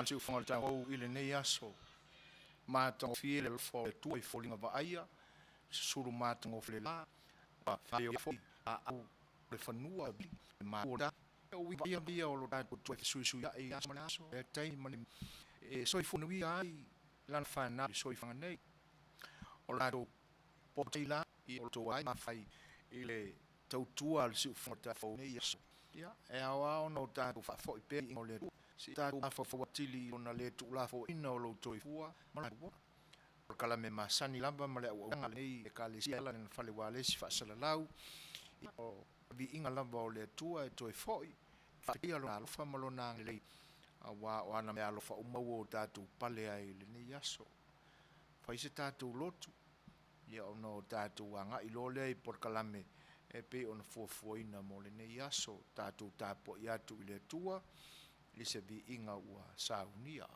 siu fonga ta o ile nei aso ma to fiele lo fo tu i folinga va aia suru ma to fle la pa Fai'oa fo a au le fanua bi ma ora o wi ia o lo ta to su ya e aso ma aso e tai ma e so i funu ai lan fa na so i fanga nei o la do po tila i o to ai ma fai ile tautua al siu fonga ta fo nei aso ya e awa no ta fa fo i pe i le si ta fa fo tili ona le tu la fo ina o lo to i fua ma la por kala me masani lamba ma le o nei e kale si ala na fale wale si fa sala lau o vi inga lamba o le tua e to i fo i fa ia lo ala fa malo na le wa ona me alo fa uma wo ta tu pale ai le ni yaso fa ise ta tu lotu ya ono ta tu anga i lo le por kala me e pe on fo ina mo le ni yaso ta tu ta po ya tu le tua li se vi inga ua saunia.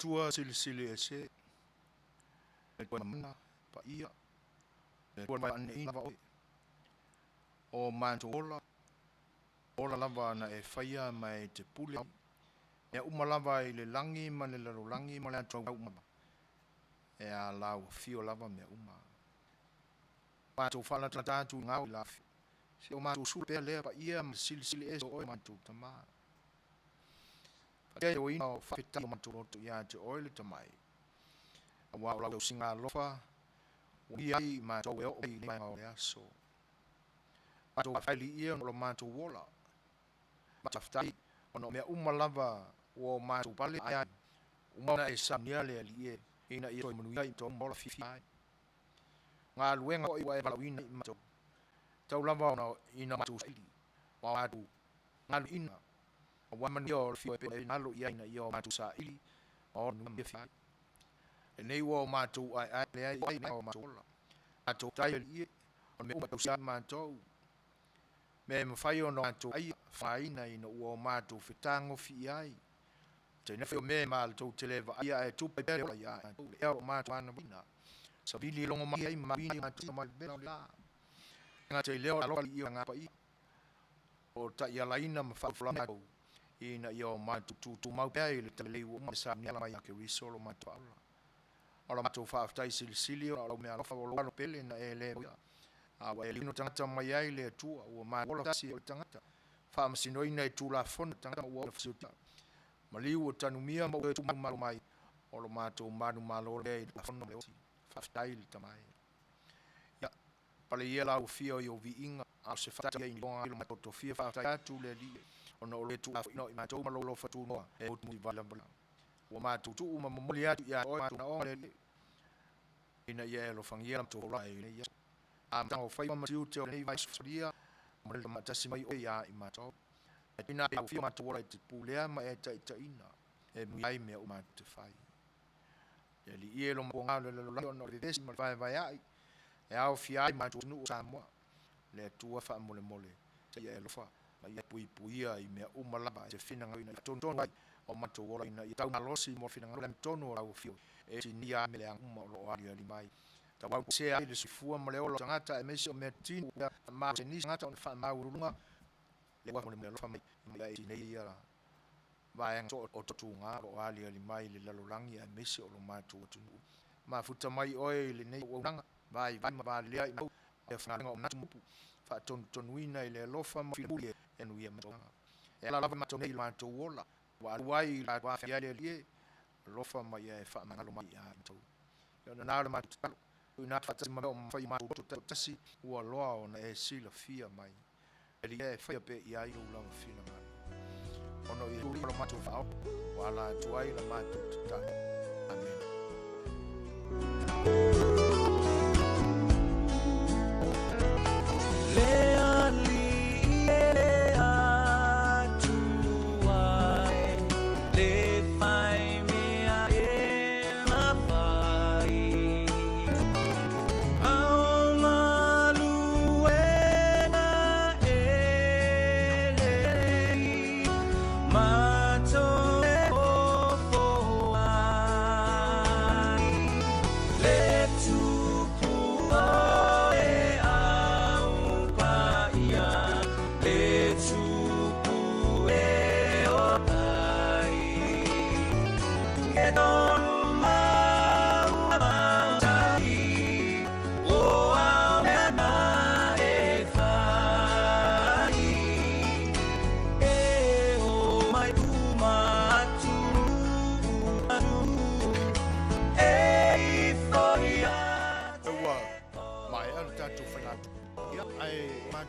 Tua sili ese e tua mana pa ia e tua mai ane lava o manto ola lava na e faia mai te pule e uma lava i le langi ma le laro langi ma le atua uma e a lau fio lava me uma manto fala tatu ngau la si o manto supe lea pa ia ma sili ese o manto tama e o ina fa fita o matoroto ia te oile tamai wa o singa lofa o ia i ma to e o i mai o aso ma to fa li ia no manto wola ma taftai ono me uma lava o manto pale ai uma na e samia le li ina i to Manuia i to mola fifi nga luenga o i wa e valawina i ma to tau lava no ina ma tu sili wa tu nga ina wa manio fio pe nalo ia ina io matu sa ili o no me fi e nei wo matu ai le ai o matu la atu tai ili o me matu sa matu me mawhai o no ato ai whaina ina ua o mātou whetango fi ai. Te newhi o me mātou te lewa ai e tupai pere o ia e o mātou ana wina. Sa bili longo mai ai mawini mātou mai bera o la. Ngā te leo aloha i o ngā pa i. O ta i alaina ma whawhulama au. Ina i o mātou tūtū mau pēa i le te leiu o mai sa ni ala mai ake risolo mātou aula. Ola mātou whaaftai sili o alo mea lofa o loano pele na e le oia. Awa e lino tangata mai ai le tua ua maa ola tasi o tangata. Whaamasinoina e tūla fona tangata ua ola fasiuta. Maliu o tanumia ma ue tu malo mai. Olo mātou manu malo le i la fona le osi. Whaaftai li tamai. Ia, pale ia lau fia o i o vi inga. Au se whaaftai i longa ilo mātou fia whaaftai atu le li. Ono o le tu afu ino i mātou malolo fatu noa. E o tumuti vala bala. Ua mātou tu uma mamoli atu ia oi mātou na o le li. Ina ia e lo fangia mātou ola e le ia. Tango whaiwa matiu te o nei vai soria. Mwere matasi mai o ia i mātou. E tina e awhia mātou ora i te pūlea ma e ta ina. E miai mea o mātou te whai. E li ie lo mwa ngā le lo no le desi ma vai vai ai. E au fia ai mātou nu o Samoa. Le tua wha mole mole. Te ia e lo wha. Ma ia pui puia i mea umalaba. Te whina ngau ina i tono ai. O mātou ora ina i tau ngalosi mo whina ngau le tono o au fio. E si ni a me le anguma o lo ari ali mai. Ta wau se ai le sifua ma le olo tangata e mesi o mea tinu ya ma se nisi tangata o ne wha maurunga le wa mo le lo fa mai mai i nei ia vai ang o totunga o ali ali mai le lalolangi e mesi o lo mātou tunu ma futa mai oi le nei o nanga vai ma va le ai e fa nga o natu mupu fa tonuina i le lofa ma fibulie e nuia matonga e la lava matonga i mātou ola wa wai la wa fia le lie lofa mai e fa mangalo mai a to yo na na mātou Una fata ma o fai ma to tasi ua loa ona e sila fia mai. Eli e fai pe ia i ula fina mai. Ono i ula ma to fa wala tuai la ma to ta. Amen.